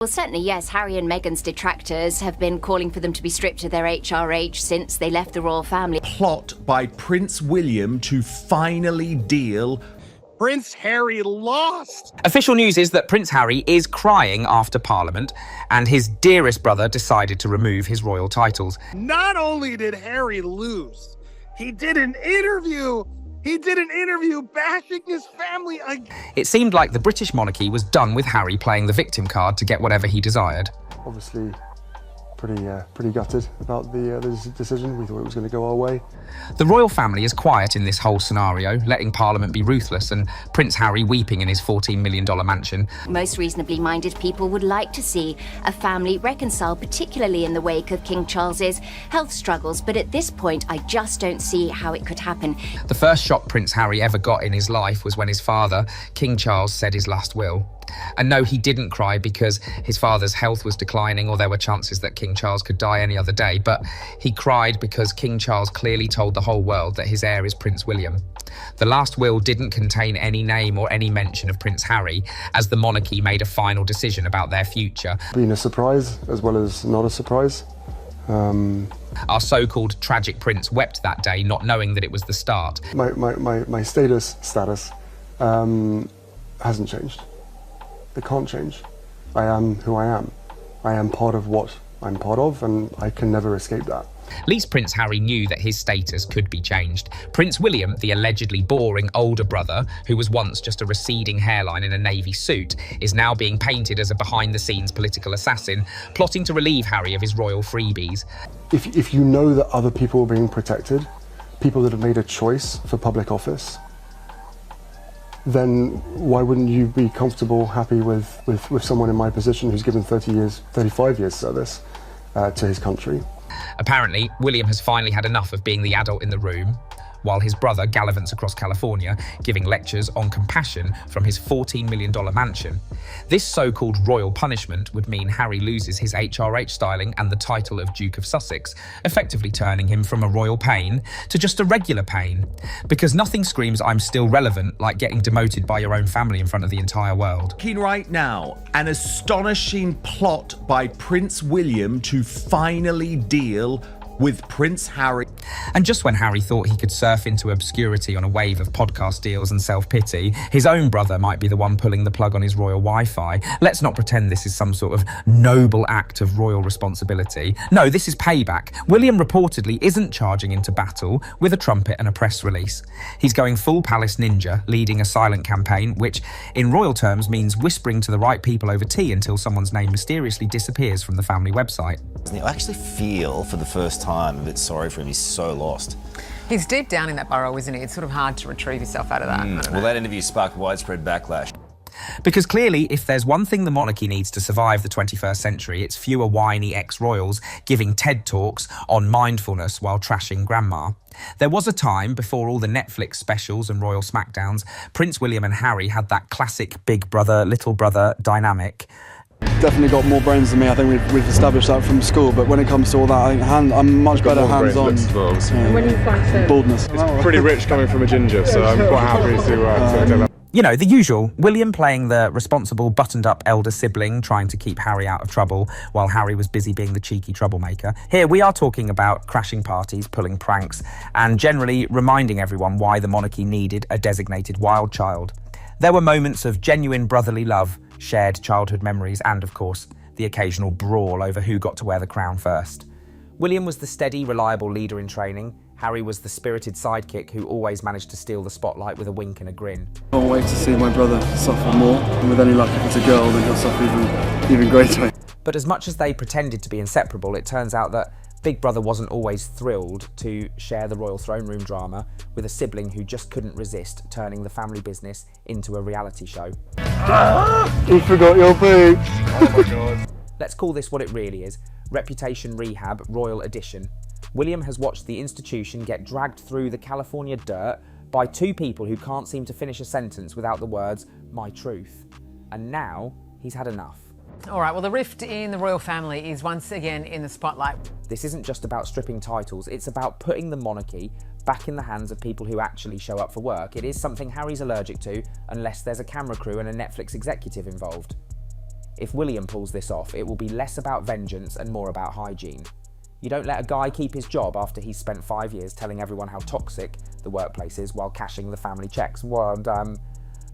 Well, certainly, yes. Harry and Meghan's detractors have been calling for them to be stripped of their HRH since they left the royal family. Plot by Prince William to finally deal. Prince Harry lost! Official news is that Prince Harry is crying after Parliament, and his dearest brother decided to remove his royal titles. Not only did Harry lose, he did an interview bashing his family again. It seemed like the British monarchy was done with Harry playing the victim card to get whatever he desired. Obviously, pretty gutted about the decision. We thought it was going to go our way. The royal family is quiet in this whole scenario, letting Parliament be ruthless and Prince Harry weeping in his $14 million mansion. Most reasonably minded people would like to see a family reconcile, particularly in the wake of King Charles's health struggles, but at this point I just don't see how it could happen. The first shock Prince Harry ever got in his life was when his father, King Charles, said his last will. And no, he didn't cry because his father's health was declining or there were chances that King Charles could die any other day, but he cried because King Charles clearly told the whole world that his heir is Prince William. The last will didn't contain any name or any mention of Prince Harry, as the monarchy made a final decision about their future. Been a surprise as well as not a surprise. Our so-called tragic prince wept that day, not knowing that it was the start. My status hasn't changed. It can't change. I am who I am. I am part of what I'm part of, and I can never escape that. At least Prince Harry knew that his status could be changed. Prince William, the allegedly boring older brother, who was once just a receding hairline in a navy suit, is now being painted as a behind-the-scenes political assassin, plotting to relieve Harry of his royal freebies. If you know that other people are being protected, people that have made a choice for public office, then why wouldn't you be comfortable, happy with someone in my position who's given 35 years service to his country? Apparently, William has finally had enough of being the adult in the room, while his brother gallivants across California, giving lectures on compassion from his $14 million mansion. This so-called royal punishment would mean Harry loses his HRH styling and the title of Duke of Sussex, effectively turning him from a royal pain to just a regular pain. Because nothing screams I'm still relevant like getting demoted by your own family in front of the entire world. Right now, an astonishing plot by Prince William to finally deal with Prince Harry. And just when Harry thought he could surf into obscurity on a wave of podcast deals and self-pity, his own brother might be the one pulling the plug on his royal Wi-Fi. Let's not pretend this is some sort of noble act of royal responsibility. No, this is payback. William reportedly isn't charging into battle with a trumpet and a press release. He's going full palace ninja, leading a silent campaign, which in royal terms means whispering to the right people over tea until someone's name mysteriously disappears from the family website. I actually feel for the first time a bit sorry for him. He's so lost. He's deep down in that burrow, isn't he? It's sort of hard to retrieve yourself out of that. Well, that interview sparked widespread backlash. Because clearly, if there's one thing the monarchy needs to survive the 21st century, it's fewer whiny ex-royals giving TED Talks on mindfulness while trashing grandma. There was a time, before all the Netflix specials and royal smackdowns, Prince William and Harry had that classic big brother, little brother dynamic. Definitely got more brains than me. I think we've established that from school. But when it comes to all that, I think I'm much better hands-on. When you find baldness. It's pretty rich coming from a ginger, so I'm quite happy to You know, the usual. William playing the responsible, buttoned-up elder sibling, trying to keep Harry out of trouble, while Harry was busy being the cheeky troublemaker. Here, we are talking about crashing parties, pulling pranks, and generally reminding everyone why the monarchy needed a designated wild child. There were moments of genuine brotherly love, shared childhood memories, and, of course, the occasional brawl over who got to wear the crown first. William was the steady, reliable leader in training. Harry was the spirited sidekick who always managed to steal the spotlight with a wink and a grin. I can't wait to see my brother suffer more, and with any luck, if it's a girl, then he'll suffer even greater. But as much as they pretended to be inseparable, it turns out that Big Brother wasn't always thrilled to share the royal throne room drama with a sibling who just couldn't resist turning the family business into a reality show. You forgot your boots. Oh my god. Let's call this what it really is: Reputation Rehab Royal Edition. William has watched the institution get dragged through the California dirt by two people who can't seem to finish a sentence without the words, "my truth." And now he's had enough. All right, well, the rift in the royal family is once again in the spotlight. This isn't just about stripping titles, it's about putting the monarchy back in the hands of people who actually show up for work. It is something Harry's allergic to, unless there's a camera crew and a Netflix executive involved. If William pulls this off, it will be less about vengeance and more about hygiene. You don't let a guy keep his job after he's spent 5 years telling everyone how toxic the workplace is while cashing the family checks. And,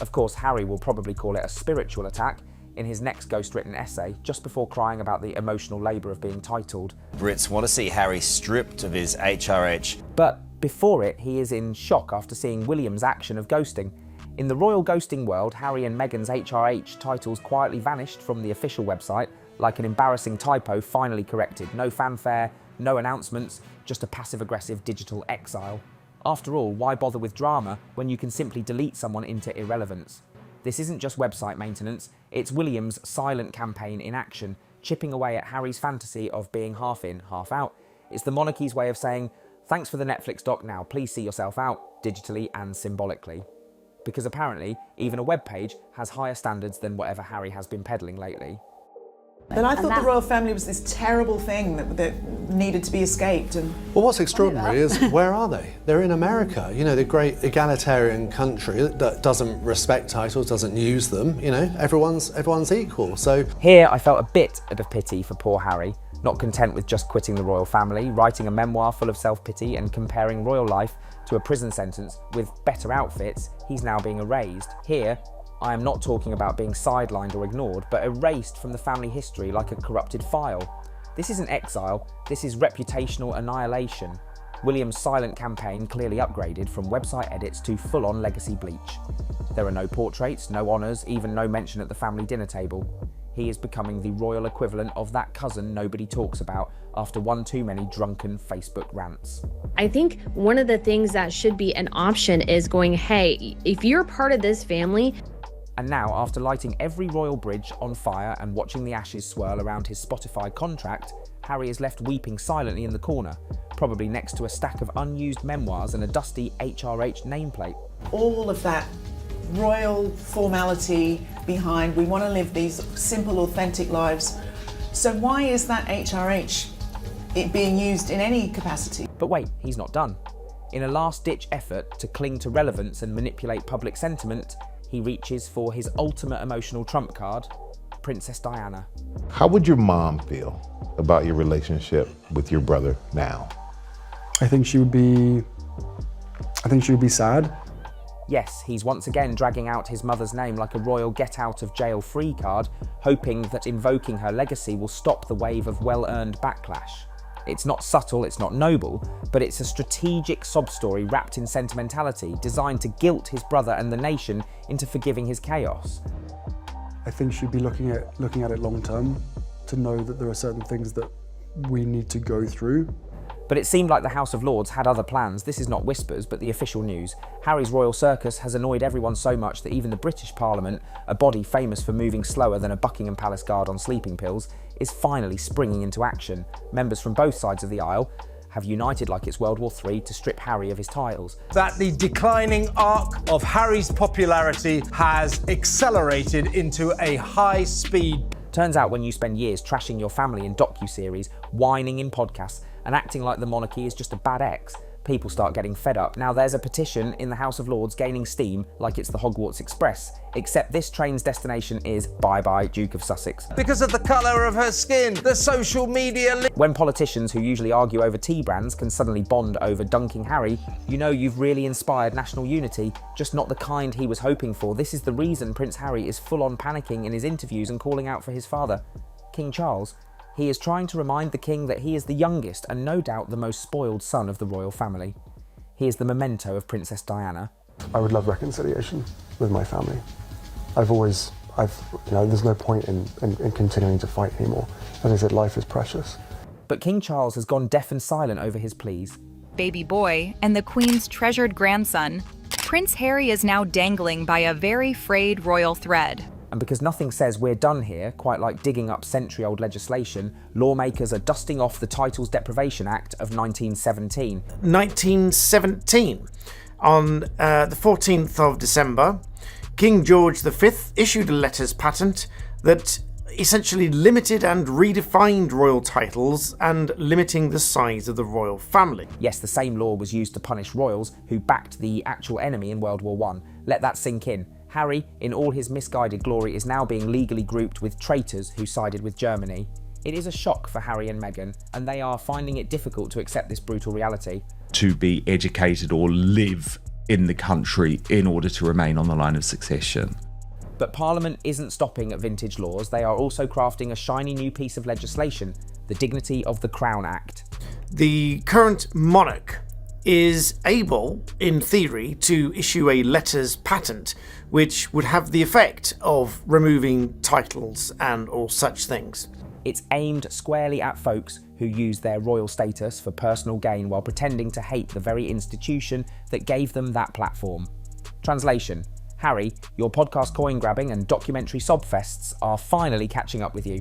of course, Harry will probably call it a spiritual attack in his next ghost-written essay, just before crying about the emotional labour of being titled. Brits want to see Harry stripped of his HRH. But before it, he is in shock after seeing William's action of ghosting. In the royal ghosting world, Harry and Meghan's HRH titles quietly vanished from the official website, like an embarrassing typo finally corrected. No fanfare, no announcements, just a passive-aggressive digital exile. After all, why bother with drama when you can simply delete someone into irrelevance? This isn't just website maintenance, it's William's silent campaign in action, chipping away at Harry's fantasy of being half in, half out. It's the monarchy's way of saying, thanks for the Netflix doc, now please see yourself out, digitally and symbolically. Because apparently, even a web page has higher standards than whatever Harry has been peddling lately. But I thought the royal family was this terrible thing that needed to be escaped. And well, what's extraordinary is, where are they? They're in America, you know, the great egalitarian country that doesn't respect titles, doesn't use them, you know, everyone's equal, so... Here I felt a bit of pity for poor Harry, not content with just quitting the royal family, writing a memoir full of self-pity and comparing royal life to a prison sentence with better outfits, he's now being erased. Here, I am not talking about being sidelined or ignored, but erased from the family history like a corrupted file. This isn't exile, this is reputational annihilation. William's silent campaign clearly upgraded from website edits to full-on legacy bleach. There are no portraits, no honours, even no mention at the family dinner table. He is becoming the royal equivalent of that cousin nobody talks about after one too many drunken Facebook rants. I think one of the things that should be an option is going, hey, if you're part of this family. And now, after lighting every royal bridge on fire and watching the ashes swirl around his Spotify contract, Harry is left weeping silently in the corner, probably next to a stack of unused memoirs and a dusty HRH nameplate. all of that royal formality behind, we want to live these simple, authentic lives. So why is that HRH it being used in any capacity? But wait, he's not done. In a last-ditch effort to cling to relevance and manipulate public sentiment, he reaches for his ultimate emotional trump card, Princess Diana. How would your mom feel about your relationship with your brother now? I think she would be sad. Yes, he's once again dragging out his mother's name like a royal get-out-of-jail-free card, hoping that invoking her legacy will stop the wave of well-earned backlash. It's not subtle, it's not noble, but it's a strategic sob story wrapped in sentimentality, designed to guilt his brother and the nation into forgiving his chaos. I think she'd be looking at it long term, to know that there are certain things that we need to go through. But it seemed like the House of Lords had other plans. This is not whispers, but the official news. Harry's royal circus has annoyed everyone so much that even the British Parliament, a body famous for moving slower than a Buckingham Palace guard on sleeping pills, is finally springing into action. Members from both sides of the aisle have united like it's World War III to strip Harry of his titles. That the declining arc of Harry's popularity has accelerated into a high speed. Turns out when you spend years trashing your family in docu-series, whining in podcasts, and acting like the monarchy is just a bad ex, people start getting fed up. Now there's a petition in the House of Lords gaining steam like it's the Hogwarts Express, except this train's destination is bye-bye Duke of Sussex. Because of the colour of her skin, the social media... When politicians who usually argue over tea brands can suddenly bond over dunking Harry, you know you've really inspired national unity, just not the kind he was hoping for. This is the reason Prince Harry is full-on panicking in his interviews and calling out for his father, King Charles. He is trying to remind the king that he is the youngest and no doubt the most spoiled son of the royal family. He is the memento of Princess Diana. I would love reconciliation with my family. There's no point in continuing to fight anymore. As I said, life is precious. But King Charles has gone deaf and silent over his pleas. Baby boy and the Queen's treasured grandson, Prince Harry is now dangling by a very frayed royal thread. And because nothing says we're done here, quite like digging up century-old legislation, lawmakers are dusting off the Titles Deprivation Act of 1917. 1917. On the 14th of December, King George V issued a letters patent that essentially limited and redefined royal titles and limiting the size of the royal family. Yes, the same law was used to punish royals who backed the actual enemy in World War I. Let that sink in. Harry, in all his misguided glory, is now being legally grouped with traitors who sided with Germany. It is a shock for Harry and Meghan, and they are finding it difficult to accept this brutal reality. To be educated or live in the country in order to remain on the line of succession. But Parliament isn't stopping at vintage laws. They are also crafting a shiny new piece of legislation, the Dignity of the Crown Act. The current monarch is able, in theory, to issue a letters patent, which would have the effect of removing titles and all such things. It's aimed squarely at folks who use their royal status for personal gain while pretending to hate the very institution that gave them that platform. Translation: Harry, your podcast coin-grabbing and documentary sobfests are finally catching up with you.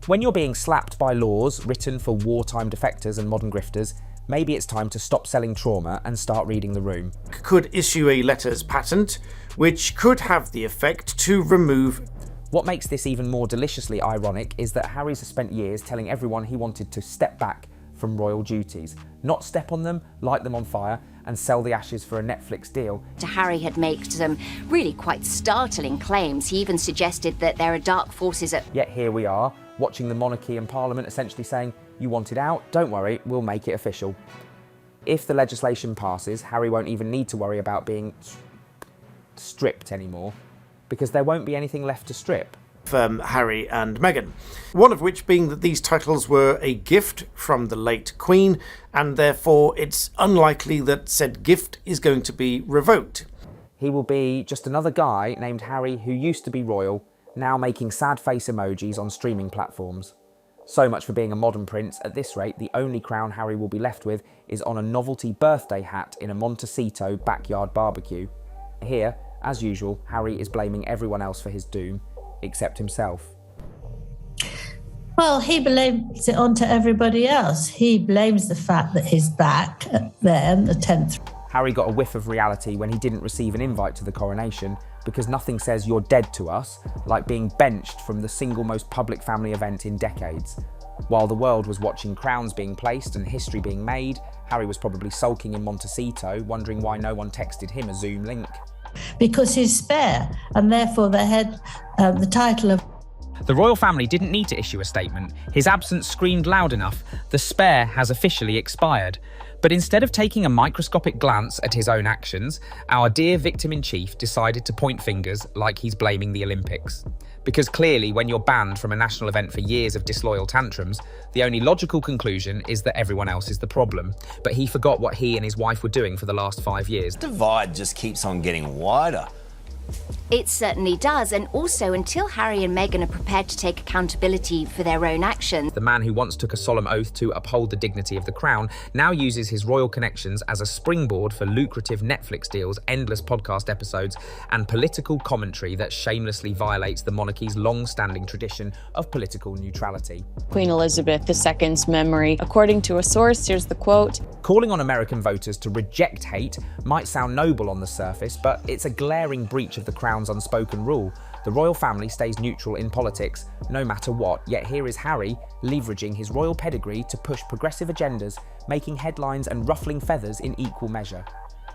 When you're being slapped by laws written for wartime defectors and modern grifters, maybe it's time to stop selling trauma and start reading the room. Could issue a letters patent, which could have the effect to remove... What makes this even more deliciously ironic is that Harry's spent years telling everyone he wanted to step back from royal duties, not step on them, light them on fire, and sell the ashes for a Netflix deal. Harry had made some really quite startling claims. He even suggested that there are dark forces at... Yet here we are, watching the monarchy and Parliament essentially saying, you wanted out, don't worry, we'll make it official. If the legislation passes, Harry won't even need to worry about being stripped anymore, because there won't be anything left to strip. Harry and Meghan. One of which being that these titles were a gift from the late Queen, and therefore it's unlikely that said gift is going to be revoked. He will be just another guy named Harry who used to be royal, now making sad face emojis on streaming platforms. So much for being a modern prince. At this rate, the only crown Harry will be left with is on a novelty birthday hat in a Montecito backyard barbecue. Here, as usual, Harry is blaming everyone else for his doom, except himself. Well, he blames it onto everybody else. He blames the fact that he's back there on the 10th. Harry got a whiff of reality when he didn't receive an invite to the coronation, because nothing says you're dead to us like being benched from the single most public family event in decades. While the world was watching crowns being placed and history being made, Harry was probably sulking in Montecito, wondering why no one texted him a Zoom link. Because he's spare, and therefore they had the title of... The royal family didn't need to issue a statement. His absence screamed loud enough. The spare has officially expired. But instead of taking a microscopic glance at his own actions, our dear victim-in-chief decided to point fingers like he's blaming the Olympics. Because clearly, when you're banned from a national event for years of disloyal tantrums, the only logical conclusion is that everyone else is the problem. But he forgot what he and his wife were doing for the last 5 years. The divide just keeps on getting wider. It certainly does, and also until Harry and Meghan are prepared to take accountability for their own actions. The man who once took a solemn oath to uphold the dignity of the crown now uses his royal connections as a springboard for lucrative Netflix deals, endless podcast episodes, and political commentary that shamelessly violates the monarchy's long-standing tradition of political neutrality. Queen Elizabeth II's memory. According to a source, here's the quote. Calling on American voters to reject hate might sound noble on the surface, but it's a glaring breach of the crown's unspoken rule. The royal family stays neutral in politics, no matter what, yet here is Harry leveraging his royal pedigree to push progressive agendas, making headlines and ruffling feathers in equal measure.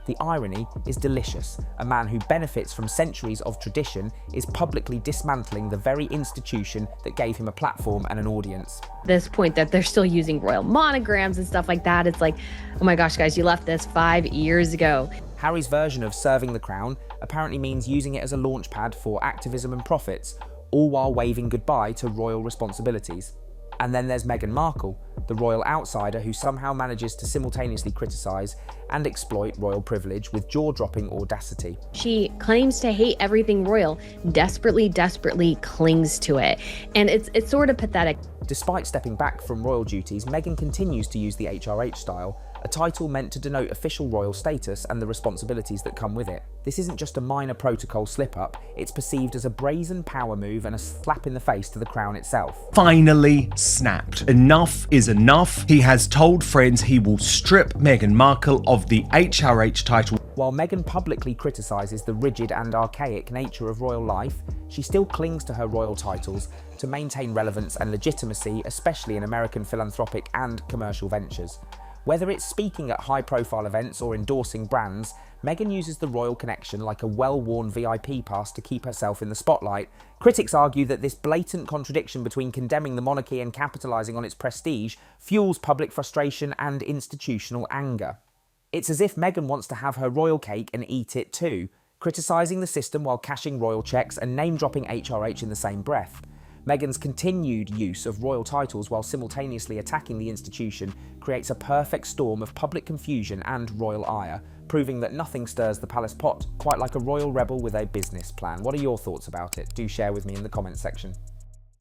The irony is delicious. A man who benefits from centuries of tradition is publicly dismantling the very institution that gave him a platform and an audience. This point that they're still using royal monograms and stuff like that, it's like, oh my gosh, guys, you left this 5 years ago. Harry's version of serving the crown apparently means using it as a launchpad for activism and profits, all while waving goodbye to royal responsibilities. And then there's Meghan Markle, the royal outsider who somehow manages to simultaneously criticise and exploit royal privilege with jaw-dropping audacity. She claims to hate everything royal, desperately clings to it. And it's sort of pathetic. Despite stepping back from royal duties, Meghan continues to use the HRH style, a title meant to denote official royal status and the responsibilities that come with it. This isn't just a minor protocol slip-up, it's perceived as a brazen power move and a slap in the face to the crown itself. Finally snapped. Enough is enough. He has told friends he will strip Meghan Markle of the HRH title. While Meghan publicly criticises the rigid and archaic nature of royal life, she still clings to her royal titles to maintain relevance and legitimacy, especially in American philanthropic and commercial ventures. Whether it's speaking at high-profile events or endorsing brands, Meghan uses the royal connection like a well-worn VIP pass to keep herself in the spotlight. Critics argue that this blatant contradiction between condemning the monarchy and capitalising on its prestige fuels public frustration and institutional anger. It's as if Meghan wants to have her royal cake and eat it too, criticising the system while cashing royal cheques and name-dropping HRH in the same breath. Meghan's continued use of royal titles while simultaneously attacking the institution creates a perfect storm of public confusion and royal ire, proving that nothing stirs the palace pot quite like a royal rebel with a business plan. What are your thoughts about it? Do share with me in the comments section.